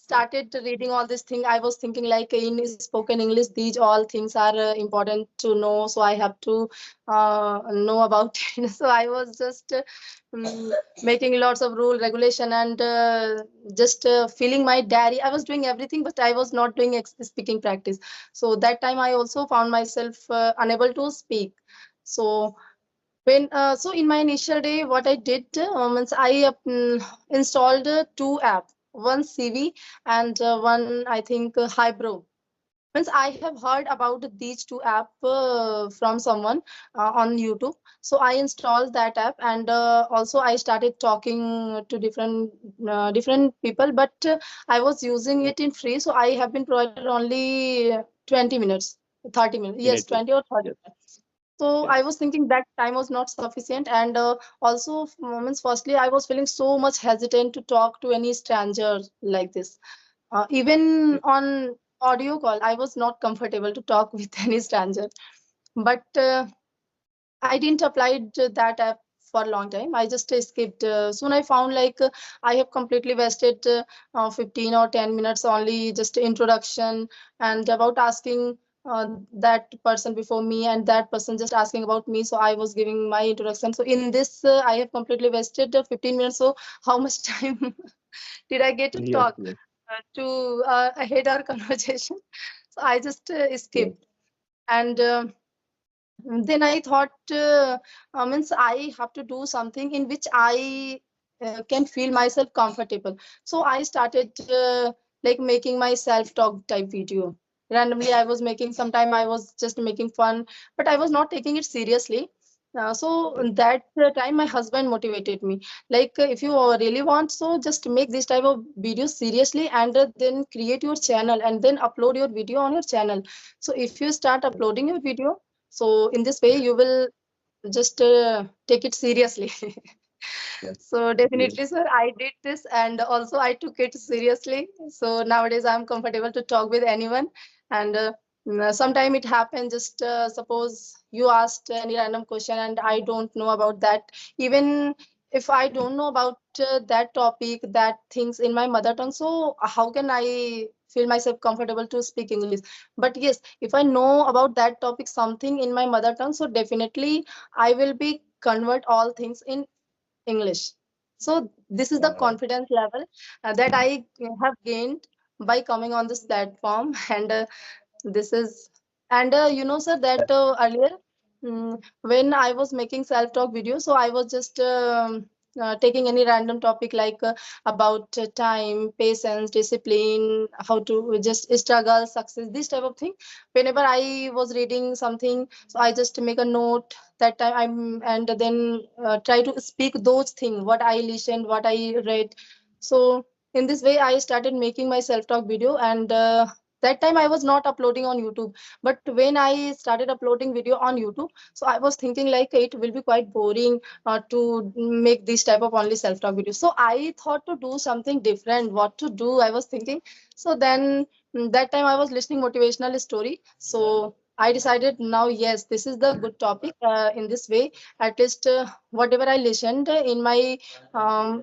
started reading all these things, I was thinking like in spoken English, these all things are important to know. So I have to know about it. So I was just um, making lots of rule regulation and just filling my diary. I was doing everything, but I was not doing speaking practice. So that time I also found myself unable to speak. So so in my initial day, what I did is I installed two apps, one CV and one I think Highbrow. Means I have heard about these two app from someone on YouTube. So I installed that app and also I started talking to different people. But I was using it in free, so I have been provided only 20 minutes, 30 minutes. Yes, Definitely. 20 or 30. Yes. So I Yes. was thinking that time was not sufficient, and also moments. Firstly, I was feeling so much hesitant to talk to any stranger like this. Even Yes. on audio call, I was not comfortable to talk with any stranger. But I didn't apply that app for a long time. I just skipped. Soon I found like I have completely wasted 15 or 10 minutes only just introduction and about asking that person before me and that person just asking about me. So I was giving my introduction. So in this, I have completely wasted 15 minutes. So how much time did I get to Yes. talk Yes. to ahead our conversation? So I just Yes. skipped. And then I thought, means I have to do something in which I can feel myself comfortable. So I started like making my self-talk type video. Randomly, I was making. Sometime I was just making fun, but I was not taking it seriously. So Yes. that time, my husband motivated me. Like, if you really want, so just make this type of videos seriously, and then create your channel, and then upload your video on your channel. So if you start Yes. uploading your video, so in this way, you will just take it seriously. Yes. So Yes. definitely, sir, I did this, and also I took it seriously. So nowadays, I'm comfortable to talk with anyone. And sometime it happens. Just suppose you asked any random question, and I don't know about that. Even if I don't know about that topic, that things in my mother tongue, so how can I feel myself comfortable to speak English? But yes, if I know about that topic, something in my mother tongue, so definitely I will be convert all things in English. So this is the Wow. confidence level that I have gained by coming on this platform. And this is, and sir, that earlier when I was making self-talk videos, so I was just taking any random topic like about time, patience, discipline, how to just struggle, success, this type of thing. Whenever I was reading something, so I just make a note that time I'm, and then try to speak those things, what I listened, what I read. So in this way, I started making my self-talk video, and that time I was not uploading on YouTube. But when I started uploading video on YouTube, so I was thinking like it will be quite boring to make this type of only self-talk video. So I thought to do something different, what to do, I was thinking. So then that time I was listening motivational story. So I decided now, yes, this is the good topic. In this way, at least whatever I listened in my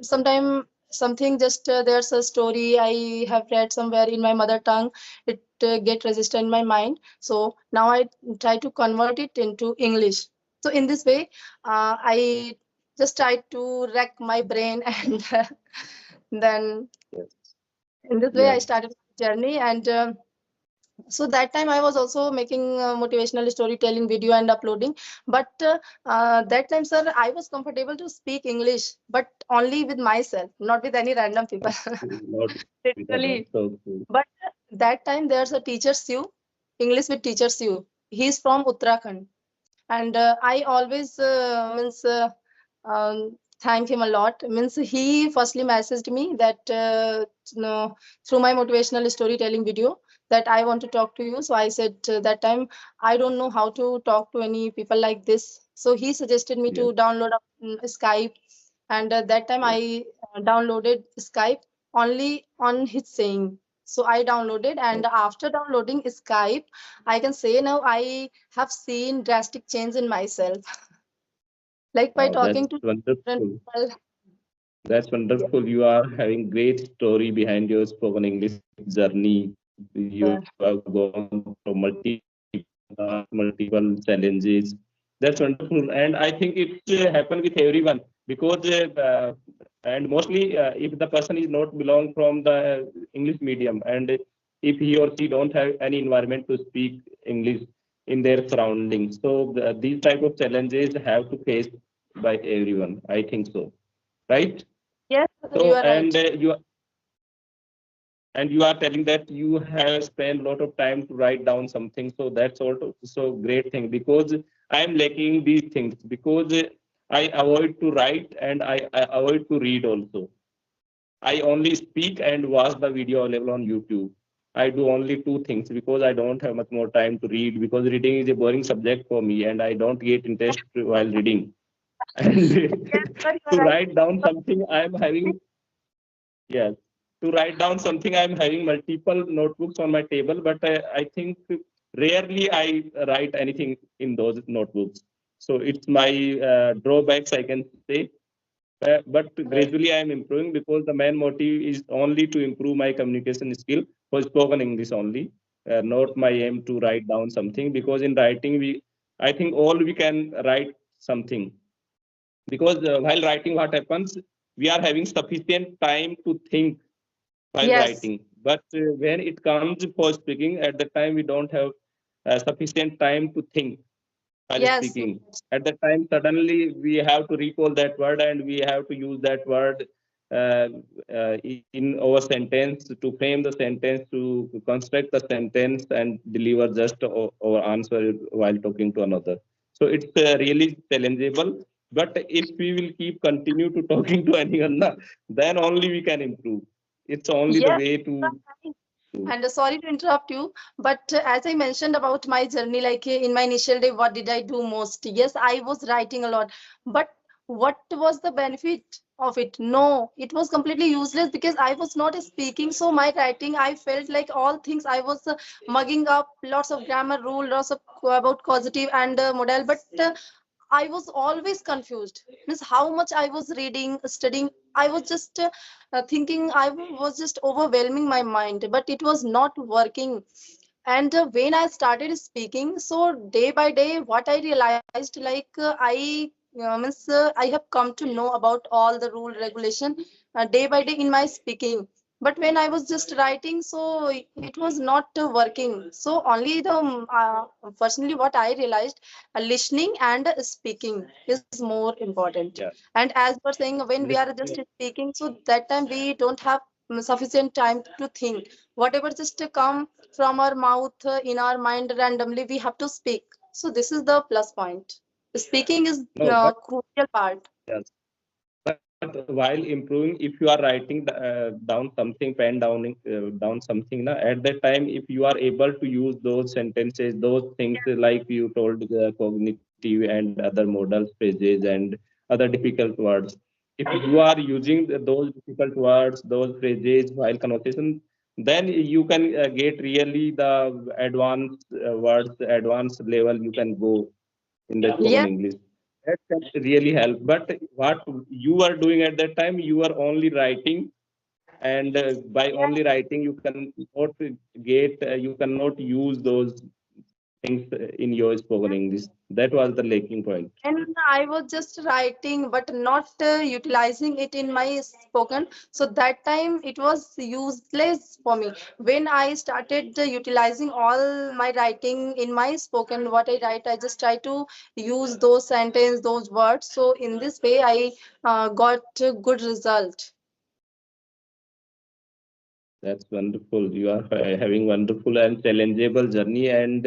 sometime something, just there's a story I have read somewhere in my mother tongue, it get registered in my mind. So now I try to convert it into English. So in this way, I just try to rack my brain and then Yes. in this way I Yes. started my journey. And so that time I was also making motivational storytelling video and uploading. But that time, sir, I was comfortable to speak English, but only with myself, not with any random people. Not with others. Literally. Okay. But that time there's a teacher Sue, English with teacher Sue. He's from Uttarakhand, and I always means thank him a lot. Means he firstly messaged me that through my motivational storytelling video that I want to talk to you. So I said that time I don't know how to talk to any people like this. So he suggested me Yes. to download Skype, and that time Yes. I downloaded Skype only on his saying. So I downloaded, and Okay. after downloading Skype, I can say now I have seen drastic change in myself. Like by Wow. That's talking to different wonderful. people. That's wonderful. You are having great story behind your spoken English journey. You have Yeah. gone through multiple tasks, multiple challenges. That's wonderful, and I think it happen with everyone because and mostly if the person is not belong from the English medium, and if he or she don't have any environment to speak English in their surroundings, so these type of challenges have to face by everyone. I think so, right? Yes, you So, are right. and you are telling that you have spent a lot of time to write down something. So that's also so great thing because I am lacking these things because I avoid to write and I avoid to read also. I only speak and watch the video available on YouTube. I do only two things because I don't have much more time to read because reading is a boring subject for me and I don't get interest while reading. And Yes, sir, you are to right. write down something, I am having. Yes. To write down something, I'm having multiple notebooks on my table, but I think rarely I write anything in those notebooks. So it's my drawbacks, I can say. But gradually I am improving because the main motive is only to improve my communication skill for spoken English only, not my aim to write down something because in writing I think all we can write something because while writing what happens we are having sufficient time to think while Yes, writing. But when it comes for speaking, at the time we don't have sufficient time to think while yes, speaking. At that time, suddenly we have to recall that word and we have to use that word uh, in our sentence to frame the sentence, to construct the sentence and deliver just our answer while talking to another. So it's really challengeable. But if we will keep continue to talking to anyone, then only we can improve. It's only the yes. way to And sorry to interrupt you, but as I mentioned about my journey, like in my initial day, what did I do most? Yes, I was writing a lot, but what was the benefit of it? No, it was completely useless because I was not speaking. So my writing, I felt like all things I was mugging up, lots of grammar rule, lots of about causative and modal, but I was always confused. Means how much I was reading, studying. I was just thinking. Was just overwhelming my mind, but it was not working. And when I started speaking, so day by day, what I realized, like I have come to know about all the rule regulation day by day in my speaking. But when I was just writing, so it was not working. So only the personally what I realized, listening and speaking is more important. yeah. And as we're saying, when we are just speaking, so that time we don't have sufficient time to think. Whatever just come from our mouth in our mind randomly, we have to speak. So this is the plus point. Speaking is No, but crucial part. yes. But while improving, if you are writing down something, pen down something, na, at that time, if you are able to use those sentences, those things like you told, the cognitive and other modal phrases and other difficult words, if you are using those difficult words, those phrases while conversation, then you can get really the advanced words, advanced level you can go in the spoken Yes, English. That can really help. But what you are doing at that time, you are only writing, and by only writing, you cannot get, you cannot use those things in your spoken English. That was the lacking point. and I was just writing, but not utilizing it in my spoken. So that time it was useless for me. When I started utilizing all my writing in my spoken, what I write, I just try to use those sentence, those words. So in this way, I got a good result. That's wonderful. You are having wonderful and challengeable journey, and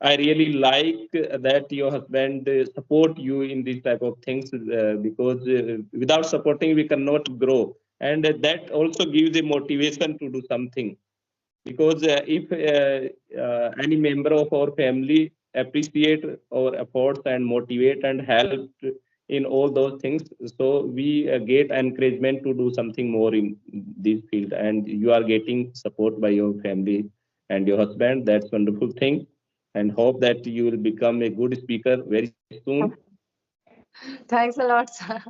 I really like that your husband support you in these type of things because without supporting we cannot grow, and that also gives a motivation to do something because if any member of our family appreciate our efforts and motivate and help in all those things, so we get encouragement to do something more in this field, and you are getting support by your family and your husband. That's wonderful thing, and hope that you will become a good speaker very soon. Thanks a lot, sir.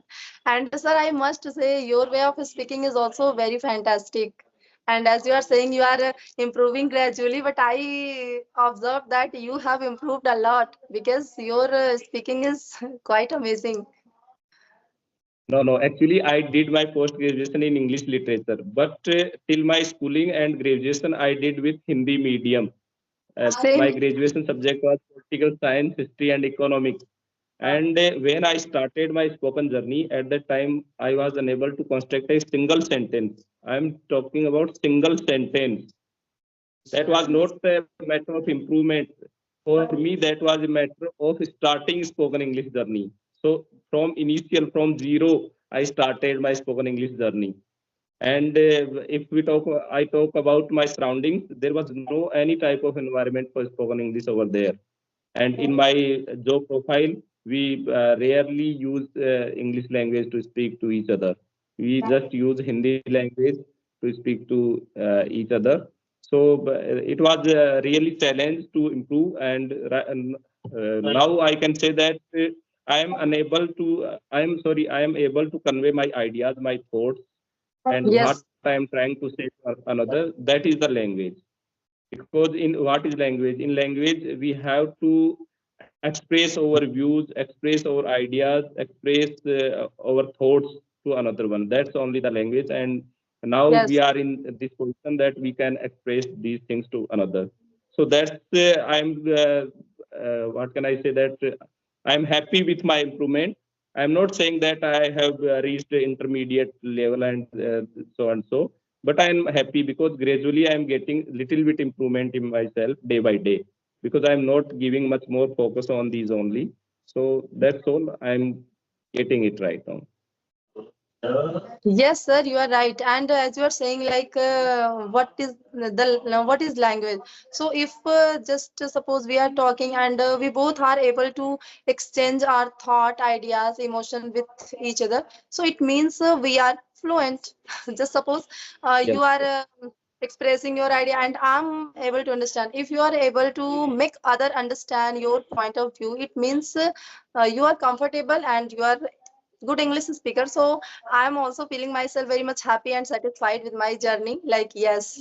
And sir, I must say your way of speaking is also very fantastic. And as you are saying, you are improving gradually, but I observed that you have improved a lot because your speaking is quite amazing. No, no. Actually, I did my post graduation in English literature, but till my schooling and graduation, I did with Hindi medium. My Same. graduation subject was political science, history, and economics. And when I started my spoken journey, at that time, I was unable to construct a single sentence. I'm talking about single sentence. That was not a matter of improvement. For me, that was a matter of starting spoken English journey. So from zero, I started my spoken English journey. And if we talk, I talk about my surroundings. There was no any type of environment for spoken English over there. And in my job profile, we rarely use English language to speak to each other. We just use Hindi language to speak to each other. So it was really challenge to improve. And now I can say that I am unable to. I am sorry. I am able to convey my ideas, my thoughts, and what Yes. I am trying to say to another. That is the language. Because in what is language? In language, we have to express our views, express our ideas, express our thoughts to another one. That's only the language. And now we Yes. are in this position that we can express these things to another. So that's what can I say that I'm happy with my improvement. I'm not saying that I have reached the intermediate level and so, but I'm happy because gradually I'm getting little bit improvement in myself day by day because I'm not giving much more focus on these only. So that's all. I'm getting it right now. Yes, sir, you are right. And as you are saying, like, what is language? So, if just suppose we are talking and we both are able to exchange our thought, ideas, emotion with each other, so it means we are fluent. Just suppose Yes, you are expressing your idea, and I'm able to understand. If you are able to make other understand your point of view, it means you are comfortable and you are good English speaker. So I'm also feeling myself very much happy and satisfied with my journey. Like, yes,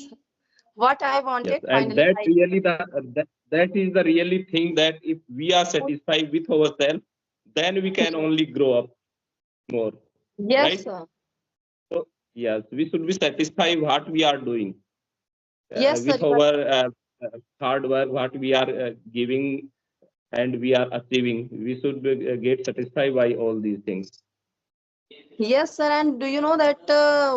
what I yes, wanted, and finally that I. really that is the really thing that if we are satisfied with ourselves, then we can only grow up more, Yes, right? sir. So yes, we should be satisfied what we are doing Yes, sir. with You are, our hard work, what we are giving and we are achieving. We should get satisfied by all these things. yes, sir. And do you know that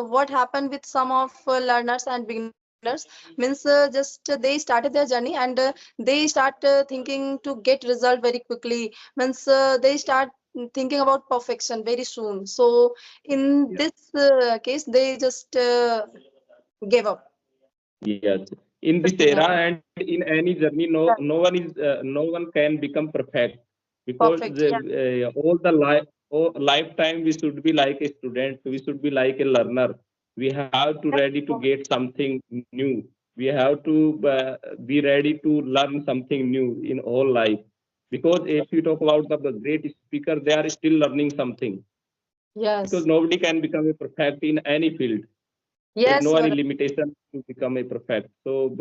what happened with some of learners and beginners means just they started their journey and they start thinking to get result very quickly. Means they start thinking about perfection very soon. So in Yeah. this case, they just gave up. Yes, in this Just giving era up. and in any journey, no one can become perfect because Perfect. Yeah. all the lifetime we should be like a student, we should be like a learner. We have to ready to get something new. We have to be ready to learn something new in all life. Because if you talk about the great speaker, they are still learning something. Because Yes. nobody can become a perfect in any field. There's Yes, no you any are. limitation to become a perfect. So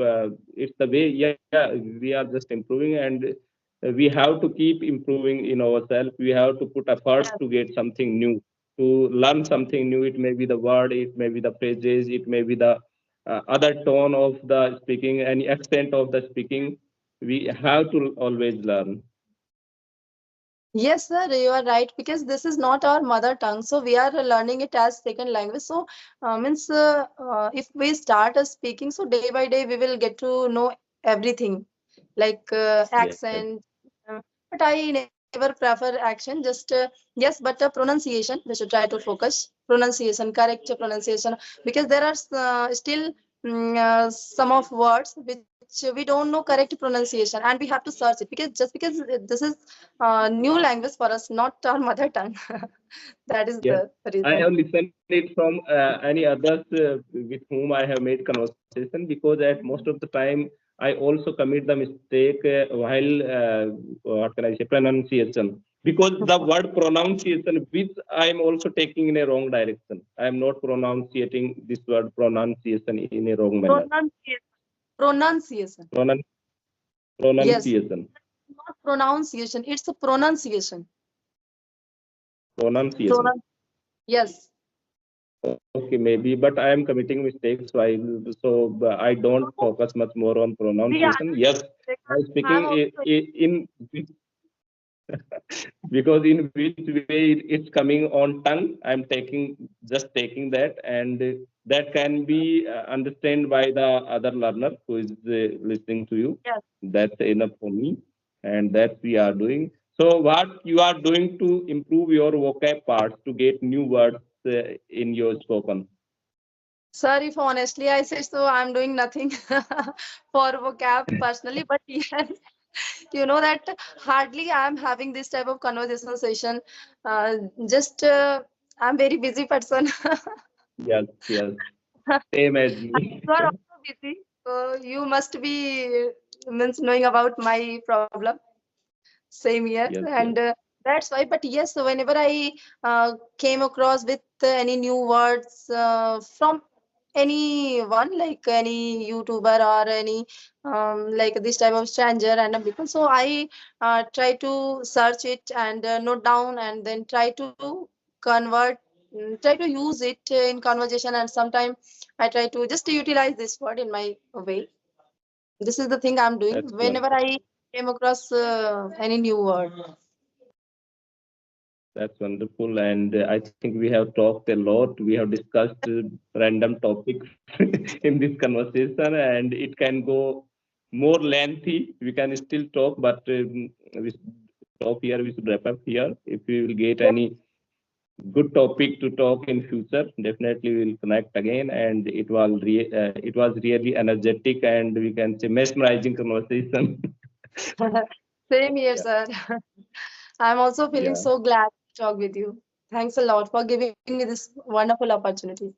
it's the way. Yeah, we are just improving, and we have to keep improving in ourselves. We have to put efforts Yes. to get something new, to learn something new. It may be the word, it may be the phrases, it may be the other tone of the speaking, any accent of the speaking. We have to always learn. Yes, sir, you are right because this is not our mother tongue, so we are learning it as second language. So, means if we start speaking, so day by day we will get to know everything, like Yes, accent. But I never prefer action. Just yes, but pronunciation we should try to focus. Pronunciation, correct pronunciation, because there are still some of words which we don't know correct pronunciation, and we have to search it because just because this is new language for us, not our mother tongue. That is yes. the I reason. have listened it from any others with whom I have made conversation because at most of the time I also commit the mistake while what can I say pronunciation. because the word pronunciation, which I am also taking in a wrong direction. I am not pronunciating this word pronunciation in a wrong manner. Pronunciation. Pronunciation. Pronan- Yes. pronunciation. Not pronunciation. It's a pronunciation. Pronunciation. Pronoun. Yes. Okay, maybe, but I am committing mistakes, so I don't focus much more on See, I'm pronunciation. Yes, I'm I'm speaking also in because in which way it's coming on tongue. I'm taking just taking that, and that can be understood by the other learner who is listening to you. yes. That's enough for me, and that we are doing. So what you are doing to improve your vocab parts to get new words in your spoken? Sir, if honestly I say so, I'm doing nothing for vocab personally, but yes, you know that hardly I'm having this type of conversational session. Uh, just I'm very busy person. Yes, yes, same as me. You are also busy, so you must be means knowing about my problem. Same here, Yes, and yes, that's why. But yes, whenever I came across with any new words from anyone, like any YouTuber or any like this type of stranger random people, so I try to search it and note down, and then try to convert, try to use it in conversation, and sometimes I try to just utilize this word in my way. This is the thing I'm doing that's whenever wonderful. I came across any new word. That's wonderful. And I think we have talked a lot. We have discussed random topics in this conversation, and it can go more lengthy. We can still talk, but we should stop here. We should wrap up here. If we will get any good topic to talk in future, definitely we will connect again. And it was really energetic, and we can say mesmerizing conversation. Same here, Yeah, sir. I'm also feeling yeah. so glad to talk with you. Thanks a lot for giving me this wonderful opportunity.